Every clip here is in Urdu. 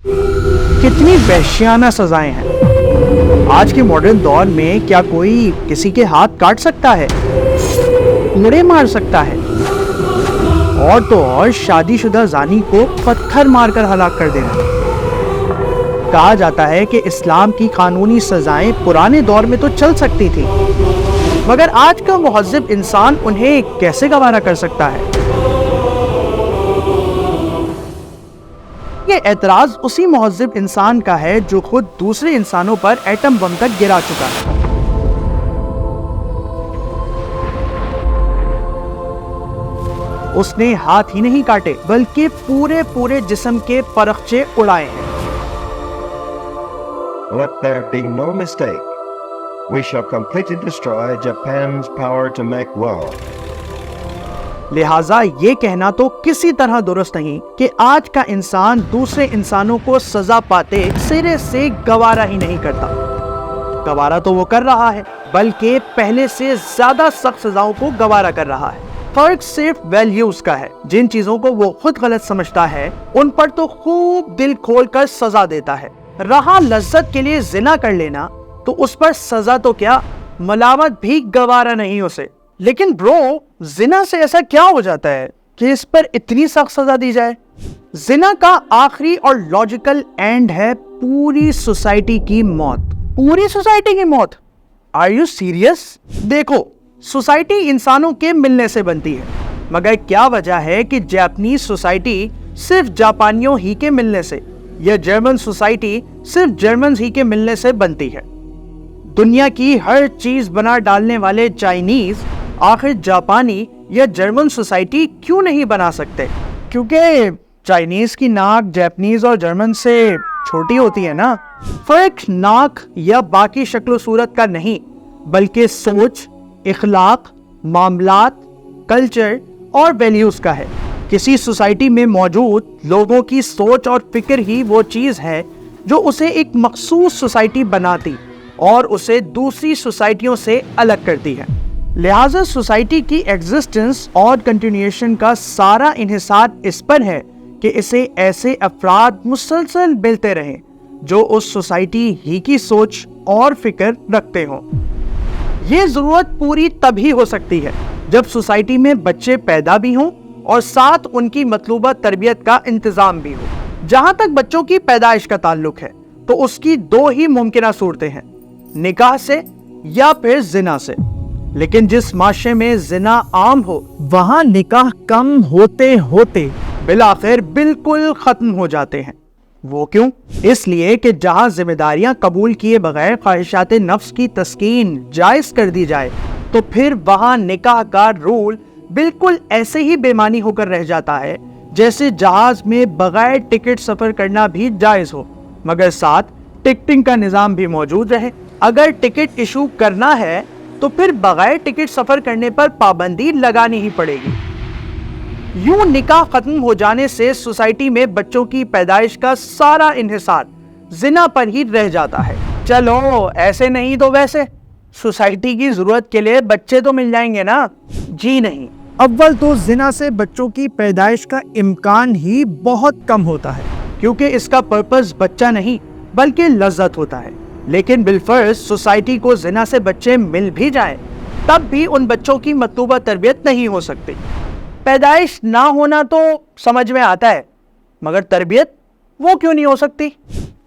کتنی وحشیانہ سزائیں ہیں۔ آج کے ماڈرن دور میں کیا کوئی کسی کے ہاتھ کاٹ سکتا ہے، کوڑے مار سکتا ہے، اور تو اور شادی شدہ زانی کو پتھر مار کر ہلاک کر دینا۔ کہا جاتا ہے کہ اسلام کی قانونی سزائیں پرانے دور میں تو چل سکتی تھی، مگر آج کا مہذب انسان انہیں کیسے گوارا کر سکتا ہے؟ یہ اعتراض اسی مہذب انسان کا ہے جو خود دوسرے انسانوں پر ایٹم بم تک گرا چکا ہے۔ اس نے ہاتھ ہی نہیں کاٹے بلکہ پورے جسم کے پرخچے اڑائے ہیں۔ Let there be no mistake. We shall completely destroy Japan's power to make war. لہٰذا یہ کہنا تو کسی طرح درست نہیں کہ آج کا انسان دوسرے انسانوں کو سزا پاتے سرے سے گوارا ہی نہیں کرتا۔ گوارا تو وہ کر رہا ہے، بلکہ پہلے سے زیادہ سخت سزاؤں کو گوارا کر رہا ہے۔ فرق صرف ویلیوز کا ہے۔ جن چیزوں کو وہ خود غلط سمجھتا ہے ان پر تو خوب دل کھول کر سزا دیتا ہے۔ رہا لذت کے لیے زنا کر لینا تو اس پر سزا تو کیا، ملامت بھی گوارا نہیں اسے۔ لیکن برو، زنا سے ایسا کیا ہو جاتا ہے کہ اس پر اتنی سخت سزا دی جائے؟ زنا کا آخری اور لاجیکل اینڈ ہے پوری سوسائٹی کی موت۔ پوری سوسائٹی کی موت؟ Are you serious? دیکھو، سوسائٹی انسانوں کے ملنے سے بنتی ہے، مگر کیا وجہ ہے کہ جاپنیز سوسائٹی صرف جاپانیوں ہی کے ملنے سے، یا جرمن سوسائٹی صرف جرمنز ہی کے ملنے سے بنتی ہے؟ دنیا کی ہر چیز بنا ڈالنے والے چائنیز آخر جاپانی یا جرمن سوسائٹی کیوں نہیں بنا سکتے؟ کیونکہ چائنیز کی ناک جاپنیز اور جرمن سے چھوٹی ہوتی ہے نا۔ فرق ناک یا باقی شکل و صورت کا نہیں، بلکہ سوچ، اخلاق، معاملات، کلچر اور ویلیوز کا ہے۔ کسی سوسائٹی میں موجود لوگوں کی سوچ اور فکر ہی وہ چیز ہے جو اسے ایک مخصوص سوسائٹی بناتی اور اسے دوسری سوسائٹیوں سے الگ کرتی ہے۔ لہٰذا سوسائٹی کی ایگزسٹنس اور کنٹینیوشن کا سارا انحصار اس پر ہے کہ اسے ایسے افراد مسلسل ملتے رہیں جو اس سوسائٹی ہی کی سوچ اور فکر رکھتے ہوں۔ یہ ضرورت پوری تبھی ہو سکتی ہے جب سوسائٹی میں بچے پیدا بھی ہوں اور ساتھ ان کی مطلوبہ تربیت کا انتظام بھی ہو۔ جہاں تک بچوں کی پیدائش کا تعلق ہے تو اس کی دو ہی ممکنہ صورتیں ہیں، نکاح سے یا پھر زنا سے۔ لیکن جس معاشرے میں زنا عام ہو وہاں نکاح کم ہوتے ہوتے بالآخر بالکل ختم ہو جاتے ہیں۔ وہ کیوں؟ اس لیے کہ جہاں ذمہ داریاں قبول کیے بغیر خواہشات نفس کی تسکین جائز کر دی جائے تو پھر وہاں نکاح کا رول بالکل ایسے ہی بے معنی ہو کر رہ جاتا ہے جیسے جہاز میں بغیر ٹکٹ سفر کرنا بھی جائز ہو، مگر ساتھ ٹکٹنگ کا نظام بھی موجود رہے۔ اگر ٹکٹ ایشو کرنا ہے تو پھر بغیر ٹکٹ سفر کرنے پر پابندی لگانی ہی پڑے گی۔ یوں نکاح ختم ہو جانے سے سوسائٹی میں بچوں کی پیدائش کا سارا انحصار زنا پر ہی رہ جاتا ہے۔ چلو ایسے نہیں تو ویسے سوسائٹی کی ضرورت کے لیے بچے تو مل جائیں گے نا؟ جی نہیں۔ اول تو زنا سے بچوں کی پیدائش کا امکان ہی بہت کم ہوتا ہے، کیونکہ اس کا پرپس بچہ نہیں بلکہ لذت ہوتا ہے۔ لیکن بالفرض سوسائٹی کو زنا سے بچے مل بھی جائیں تب بھی ان بچوں کی مطلوبہ تربیت نہیں ہو سکتی۔ پیدائش نہ ہونا تو سمجھ میں آتا ہے، مگر تربیت وہ کیوں نہیں ہو سکتی؟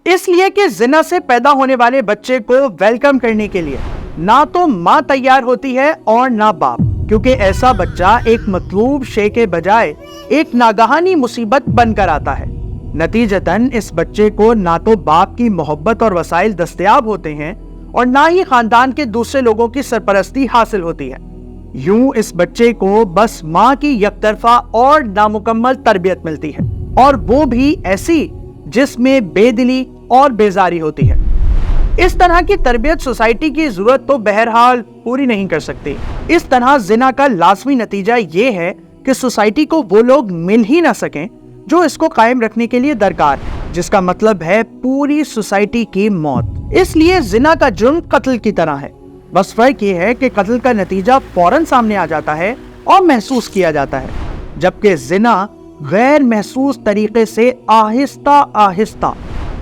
اس لیے کہ زنا سے پیدا ہونے والے بچے کو ویلکم کرنے کے لیے نہ تو ماں تیار ہوتی ہے اور نہ باپ، کیونکہ ایسا بچہ ایک مطلوب شے کے بجائے ایک ناگہانی مصیبت بن کر آتا ہے۔ نتیجتاً اس بچے کو نہ تو باپ کی محبت اور وسائل دستیاب ہوتے ہیں اور نہ ہی خاندان کے دوسرے لوگوں کی سرپرستی حاصل ہوتی ہے۔ یوں اس بچے کو بس ماں کی یک طرفہ اور نامکمل تربیت ملتی ہے، اور وہ بھی ایسی جس میں بے دلی اور بیزاری ہوتی ہے۔ اس طرح کی تربیت سوسائٹی کی ضرورت تو بہرحال پوری نہیں کر سکتی۔ اس طرح زنا کا لازمی نتیجہ یہ ہے کہ سوسائٹی کو وہ لوگ مل ہی نہ سکیں جو اس کو قائم رکھنے کے لیے درکار ہے، جس کا مطلب ہے پوری سوسائٹی کی موت۔ اس لیے زنا کا جرم قتل کی طرح ہے، بس فرق یہ ہے کہ قتل کا نتیجہ فوراً سامنے آ جاتا ہے اور محسوس کیا جاتا ہے، جبکہ زنا غیر محسوس طریقے سے آہستہ آہستہ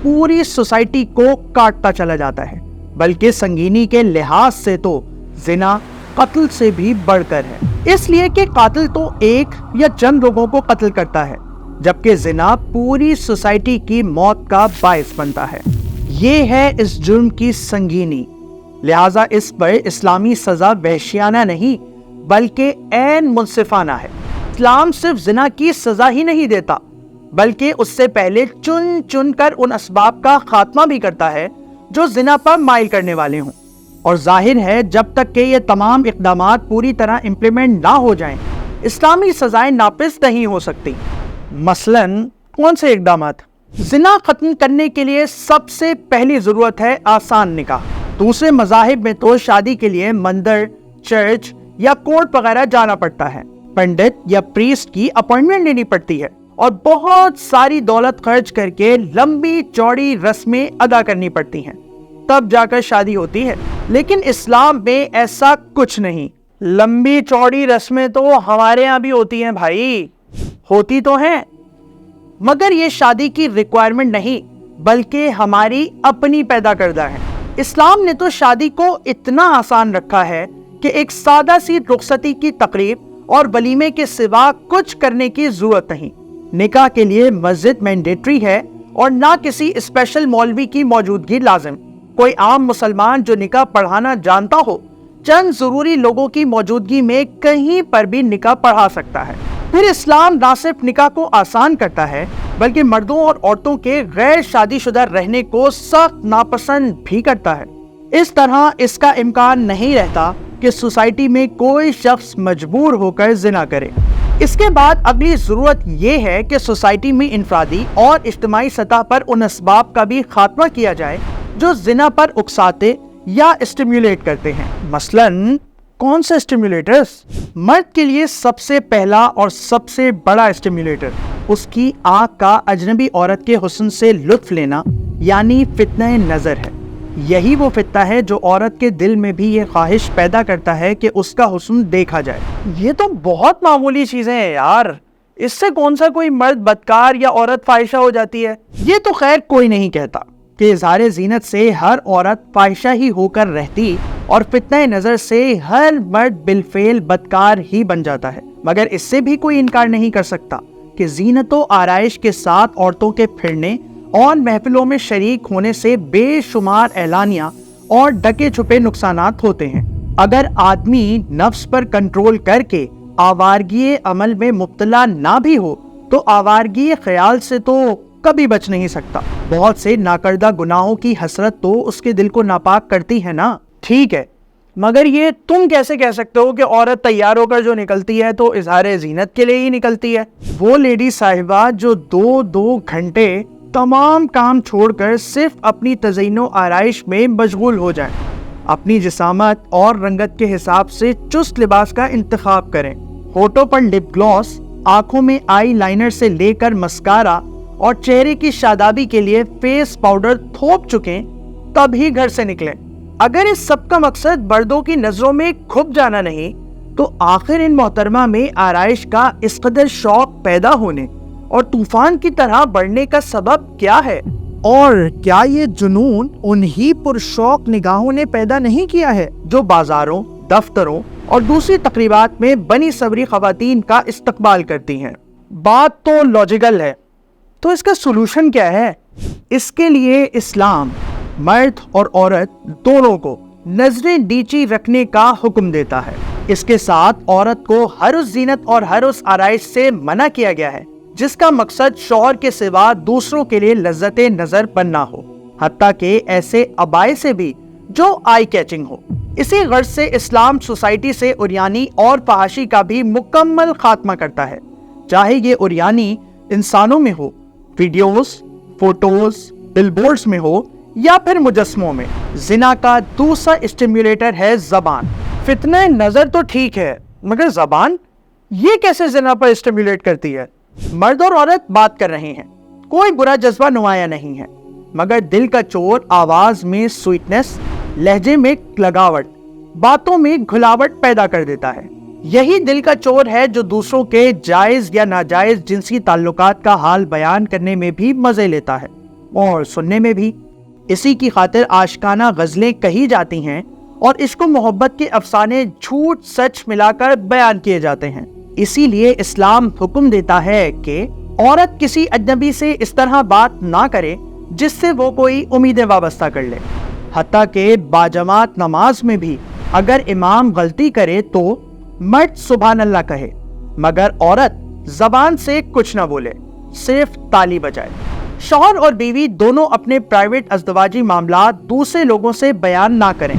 پوری سوسائٹی کو کاٹتا چلا جاتا ہے، بلکہ سنگینی کے لحاظ سے تو زنا قتل سے بھی بڑھ کر ہے، اس لیے کہ قاتل تو ایک یا چند لوگوں کو قتل کرتا ہے، جبکہ زنا پوری سوسائٹی کی موت کا باعث بنتا ہے۔ یہ ہے اس جرم کی سنگینی، لہٰذا اس پر اسلامی سزا وحشیانہ نہیں بلکہ عین منصفانہ ہے۔ اسلام صرف زنا کی سزا ہی نہیں دیتا بلکہ اس سے پہلے چن چن کر ان اسباب کا خاتمہ بھی کرتا ہے جو زنا پر مائل کرنے والے ہوں، اور ظاہر ہے جب تک کہ یہ تمام اقدامات پوری طرح امپلیمنٹ نہ ہو جائیں اسلامی سزائیں نافذ نہیں ہو سکتی۔ مثلاً کون سے اقدامات؟ زنا ختم کرنے کے لیے سب سے پہلی ضرورت ہے آسان نکاح۔ دوسرے مذاہب میں تو شادی کے لیے مندر، چرچ یا کورٹ وغیرہ جانا پڑتا ہے، پنڈت یا پریسٹ کی اپوائنٹمنٹ لینی پڑتی ہے اور بہت ساری دولت خرچ کر کے لمبی چوڑی رسمیں ادا کرنی پڑتی ہیں، تب جا کر شادی ہوتی ہے۔ لیکن اسلام میں ایسا کچھ نہیں۔ لمبی چوڑی رسمیں تو ہمارے ہاں بھی ہوتی ہیں بھائی، ہوتی تو ہیں، مگر یہ شادی کی ریکوائرمنٹ نہیں بلکہ ہماری اپنی پیدا کردہ ہے۔ اسلام نے تو شادی کو اتنا آسان رکھا ہے کہ ایک سادہ سی رخصتی کی تقریب اور ولیمے کے سوا کچھ کرنے کی ضرورت نہیں۔ نکاح کے لیے مسجد مینڈیٹری ہے اور نہ کسی اسپیشل مولوی کی موجودگی لازم۔ کوئی عام مسلمان جو نکاح پڑھانا جانتا ہو چند ضروری لوگوں کی موجودگی میں کہیں پر بھی نکاح پڑھا سکتا ہے۔ پھر اسلام نہ صرف نکاح کو آسان کرتا ہے بلکہ مردوں اور عورتوں کے غیر شادی شدہ رہنے کو سخت ناپسند بھی کرتا ہے۔ اس طرح اس کا امکان نہیں رہتا کہ سوسائٹی میں کوئی شخص مجبور ہو کر زنا کرے۔ اس کے بعد اگلی ضرورت یہ ہے کہ سوسائٹی میں انفرادی اور اجتماعی سطح پر ان اسباب کا بھی خاتمہ کیا جائے جو زنا پر اکساتے یا اسٹیمیولیٹ کرتے ہیں۔ مثلاً کون سے اسٹیمیولیٹرز؟ مرد کے لیے سب سے پہلا اور سب سے بڑا اسٹیمیولیٹر اس کی آنکھ کا اجنبی عورت کے حسن سے لطف لینا یعنی فتنہ نظر ہے۔ یہی وہ فتنہ ہے جو عورت کے دل میں بھی یہ خواہش پیدا کرتا ہے کہ اس کا حسن دیکھا جائے۔ یہ تو بہت معمولی چیزیں ہیں یار، اس سے کون سا کوئی مرد بدکار یا عورت فاحشہ ہو جاتی ہے؟ یہ تو خیر کوئی نہیں کہتا کہ اظہار زینت سے ہر عورت فاحشہ ہی ہو کر رہتی اور فتنہ نظر سے ہر مرد بالفعل بدکار ہی بن جاتا ہے، مگر اس سے بھی کوئی انکار نہیں کر سکتا کہ زینت و آرائش کے ساتھ عورتوں کے پھرنے اور محفلوں میں شریک ہونے سے بے شمار اعلانیہ اور ڈکے چھپے نقصانات ہوتے ہیں۔ اگر آدمی نفس پر کنٹرول کر کے آوارگی عمل میں مبتلا نہ بھی ہو تو آوارگی خیال سے تو کبھی بچ نہیں سکتا۔ بہت سے ناکردہ گناہوں کی حسرت تو اس کے دل کو ناپاک کرتی ہے نا۔ ٹھیک ہے، مگر یہ تم کیسے کہہ سکتے ہو کہ عورت تیار ہو کر جو نکلتی ہے تو اظہار زینت کے لیے ہی نکلتی ہے؟ وہ لیڈی صاحبہ جو دو گھنٹے تمام کام چھوڑ کر صرف اپنی تزئین و آرائش میں مشغول ہو جائیں، اپنی جسامت اور رنگت کے حساب سے چست لباس کا انتخاب کریں، ہونٹوں پر لپ گلاس، آنکھوں میں آئی لائنر سے لے کر مسکارا اور چہرے کی شادابی کے لیے فیس پاؤڈر تھوپ چکیں، تب ہی گھر سے نکلیں۔ اگر اس سب کا مقصد مردوں کی نظروں میں کھپ جانا نہیں تو آخر ان محترمہ میں آرائش کا اس قدر شوق پیدا ہونے اور طوفان کی طرح بڑھنے کا سبب کیا ہے؟ اور کیا یہ جنون انہی پرشوق نگاہوں نے پیدا نہیں کیا ہے جو بازاروں، دفتروں اور دوسری تقریبات میں بنی صبری خواتین کا استقبال کرتی ہیں؟ بات تو لاجیکل ہے، تو اس کا سولوشن کیا ہے؟ اس کے لیے اسلام مرد اور عورت دونوں کو نظریں نیچی رکھنے کا حکم دیتا ہے۔ اس کے ساتھ عورت کو ہر اس زینت اور ہر اس آرائش سے منع کیا گیا ہے جس کا مقصد شوہر کے سوا دوسروں کے لیے لذت نظر بننا ہو، حتیٰ کہ ایسے عبائے سے بھی جو آئی کیچنگ ہو۔ اسی غرض سے اسلام سوسائٹی سے عریانی اور فحاشی کا بھی مکمل خاتمہ کرتا ہے، چاہے یہ عریانی انسانوں میں ہو، ویڈیوز، فوٹوز، بل بورڈز میں ہو یا پھر مجسموں میں۔ زنا کا دوسرا اسٹیمیولیٹر ہے زبان۔ فتنہ نظر تو ٹھیک ہے، مگر زبان یہ کیسے زنا پر اسٹیمیولیٹ کرتی ہے؟ مرد اور عورت بات کر رہے ہیں، کوئی برا جذبہ نمایاں نہیں ہے، مگر دل کا چور آواز میں سویٹنس، لہجے میں لگاوٹ، باتوں میں گھلاوٹ پیدا کر دیتا ہے۔ یہی دل کا چور ہے جو دوسروں کے جائز یا ناجائز جنسی تعلقات کا حال بیان کرنے میں بھی مزے لیتا ہے۔ اور سننے میں بھی۔ اسی کی خاطر عاشقانہ غزلیں کہی جاتی ہیں اور عشق و محبت کے افسانے جھوٹ سچ ملا کر بیان کیے جاتے ہیں۔ اسی لیے اسلام حکم دیتا ہے کہ عورت کسی اجنبی سے اس طرح بات نہ کرے جس سے وہ کوئی امیدیں وابستہ کر لے۔ حتیٰ کہ باجماعت نماز میں بھی اگر امام غلطی کرے تو مرد سبحان اللہ کہے، مگر عورت زبان سے کچھ نہ بولے، صرف تالی بجائے۔ شوہر اور بیوی دونوں اپنے پرائیویٹ ازدواجی معاملات دوسرے لوگوں سے بیان نہ کریں،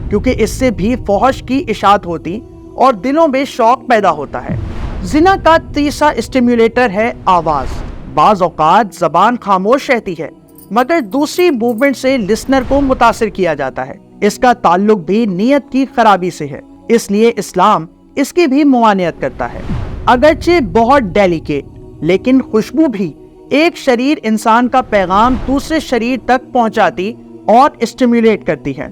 کیونکہ اس سے بھی فحش کی اشاعت ہوتی اور دلوں میں شوق پیدا ہوتا ہے۔ زنا کا تیسرا اسٹیمیولیٹر ہے آواز۔ بعض اوقات زبان خاموش رہتی ہے مگر دوسری موومنٹ سے لسنر کو متاثر کیا جاتا ہے۔ اس کا تعلق بھی نیت کی خرابی سے ہے، اس لیے اسلام اس کی بھی ممانعت کرتا ہے۔ اگرچہ بہت ڈیلیکیٹ، لیکن خوشبو بھی ایک شریر انسان کا پیغام دوسرے شریر تک پہنچاتی اور اسٹیمیولیٹ کرتی ہے۔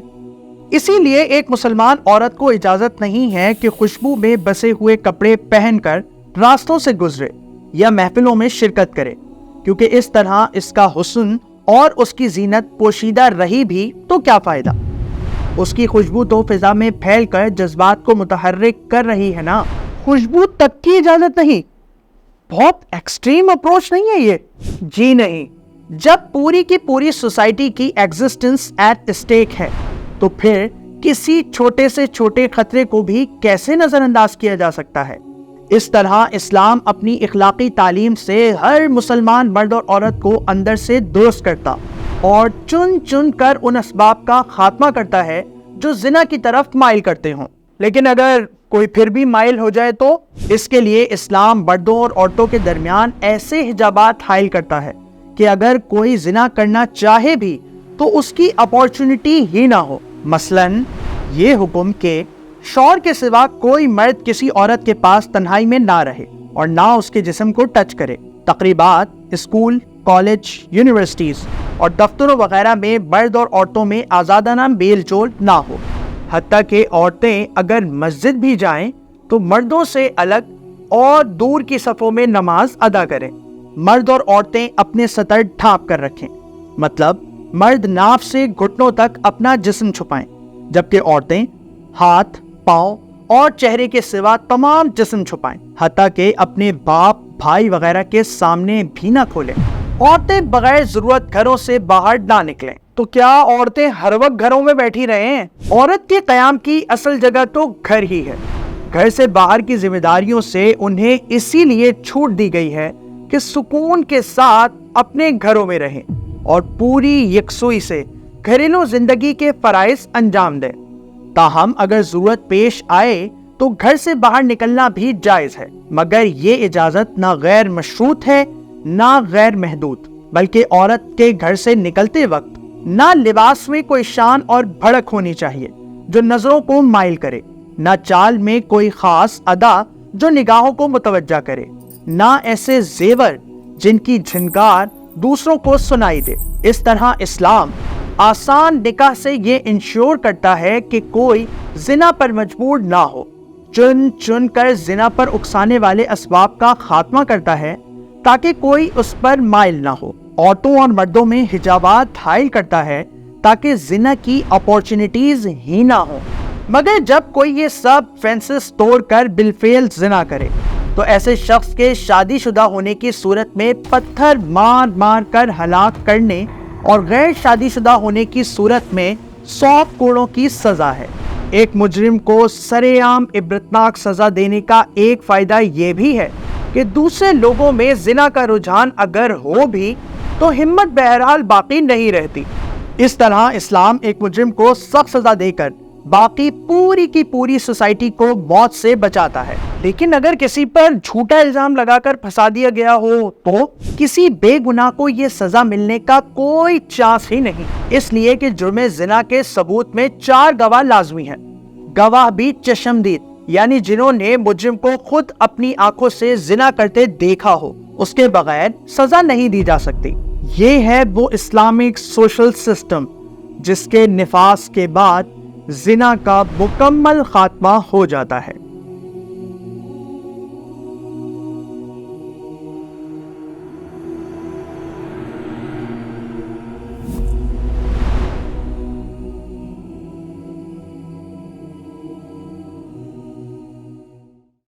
اسی لیے ایک مسلمان عورت کو اجازت نہیں ہے کہ خوشبو میں بسے ہوئے کپڑے پہن کر راستوں سے گزرے یا محفلوں میں شرکت کرے، کیونکہ اس طرح اس کا حسن اور اس کی زینت پوشیدہ رہی بھی تو کیا فائدہ؟ اس کی خوشبو تو فضا میں پھیل کر جذبات کو متحرک کر رہی ہے نا۔ خوشبو تک کی اجازت نہیں، بہت ایکسٹریم اپروچ نہیں ہے یہ؟ جی نہیں، جب پوری کی پوری سوسائٹی کی ایگزسٹنس ایٹ اسٹیک ہے تو پھر کسی چھوٹے سے چھوٹے خطرے کو بھی کیسے نظر انداز کیا جا سکتا ہے؟ اس طرح اسلام اپنی اخلاقی تعلیم سے ہر مسلمان مرد اور عورت کو اندر سے درست کرتا اور چن چن کر ان اسباب کا خاتمہ کرتا ہے جو زنا کی طرف مائل کرتے ہوں۔ لیکن اگر کوئی پھر بھی مائل ہو جائے تو اس کے لیے اسلام مردوں اور عورتوں کے درمیان ایسے حجابات حائل کرتا ہے کہ اگر کوئی زنا کرنا چاہے بھی تو اس کی اپارچونٹی ہی نہ ہو۔ مثلاً یہ حکم کہ شوہر کے سوا کوئی مرد کسی عورت کے پاس تنہائی میں نہ رہے اور نہ اس کے جسم کو ٹچ کرے۔ تقریبات، اسکول، کالج، یونیورسٹیز اور دفتروں وغیرہ میں مرد اور عورتوں میں آزادانہ میل جول نہ ہو۔ حتیٰ کہ عورتیں اگر مسجد بھی جائیں تو مردوں سے الگ اور دور کی صفوں میں نماز ادا کریں۔ مرد اور عورتیں اپنے سطر ڈھانپ کر رکھیں، مطلب مرد ناف سے گھٹنوں تک اپنا جسم چھپائیں، جبکہ عورتیں ہاتھ، پاؤں اور چہرے کے سوا تمام جسم چھپائیں، حتیٰ کہ اپنے باپ، بھائی وغیرہ کے سامنے بھی نہ کھولیں۔ عورتیں بغیر ضرورت گھروں سے باہر نہ نکلیں۔ تو کیا عورتیں ہر وقت گھروں میں بیٹھی رہیں؟ عورت کے قیام کی اصل جگہ تو گھر ہی ہے۔ گھر سے باہر کی ذمہ داریوں سے انہیں اسی لیے چھوٹ دی گئی ہے کہ سکون کے ساتھ اپنے گھروں میں رہیں اور پوری یکسوئی سے گھریلو زندگی کے فرائض انجام دیں۔ تاہم اگر ضرورت پیش آئے تو گھر سے باہر نکلنا بھی جائز ہے، مگر یہ اجازت نہ غیر مشروط ہے نہ غیر محدود، بلکہ عورت کے گھر سے نکلتے وقت نہ لباس میں کوئی شان اور بھڑک ہونی چاہیے جو نظروں کو مائل کرے، نہ چال میں کوئی خاص ادا جو نگاہوں کو متوجہ کرے، نہ ایسے زیور جن کی جھنکار دوسروں کو سنائی دے۔ اس طرح اسلام آسان نکاح سے یہ انشور کرتا ہے کہ کوئی زنا پر مجبور نہ ہو، چن چن کر زنا پر اکسانے والے اسباب کا خاتمہ کرتا ہے تاکہ کوئی اس پر مائل نہ ہو، عورتوں اور مردوں میں حجابات حائل کرتا ہے تاکہ زنا کی اپارچونٹیز ہی نہ ہوں۔ مگر جب کوئی یہ سب فینسز توڑ کر بالفعل زنا کرے تو ایسے شخص کے شادی شدہ ہونے کی صورت میں پتھر مار مار کر ہلاک کرنے اور غیر شادی شدہ ہونے کی صورت میں 100 کوڑوں کی سزا ہے۔ ایک مجرم کو سرے عام عبرتناک سزا دینے کا ایک فائدہ یہ بھی ہے کہ دوسرے لوگوں میں زنا کا رجحان اگر ہو بھی تو ہمت بہرحال باقی نہیں رہتی۔ اس طرح اسلام ایک مجرم کو سخت سزا دے کر باقی پوری کی پوری سوسائٹی کو موت سے بچاتا ہے۔ لیکن اگر کسی پر جھوٹا الزام لگا کر پھنسا دیا گیا ہو تو کسی بے گناہ کو یہ سزا ملنے کا کوئی چانس ہی نہیں، اس لیے کہ جرم زنا کے ثبوت میں 4 گواہ لازمی ہیں، گواہ بھی چشمدید، یعنی جنہوں نے مجرم کو خود اپنی آنکھوں سے زنا کرتے دیکھا ہو، اس کے بغیر سزا نہیں دی جا سکتی۔ یہ ہے وہ اسلامک سوشل سسٹم جس کے نفاذ کے بعد زنا کا مکمل خاتمہ ہو جاتا ہے۔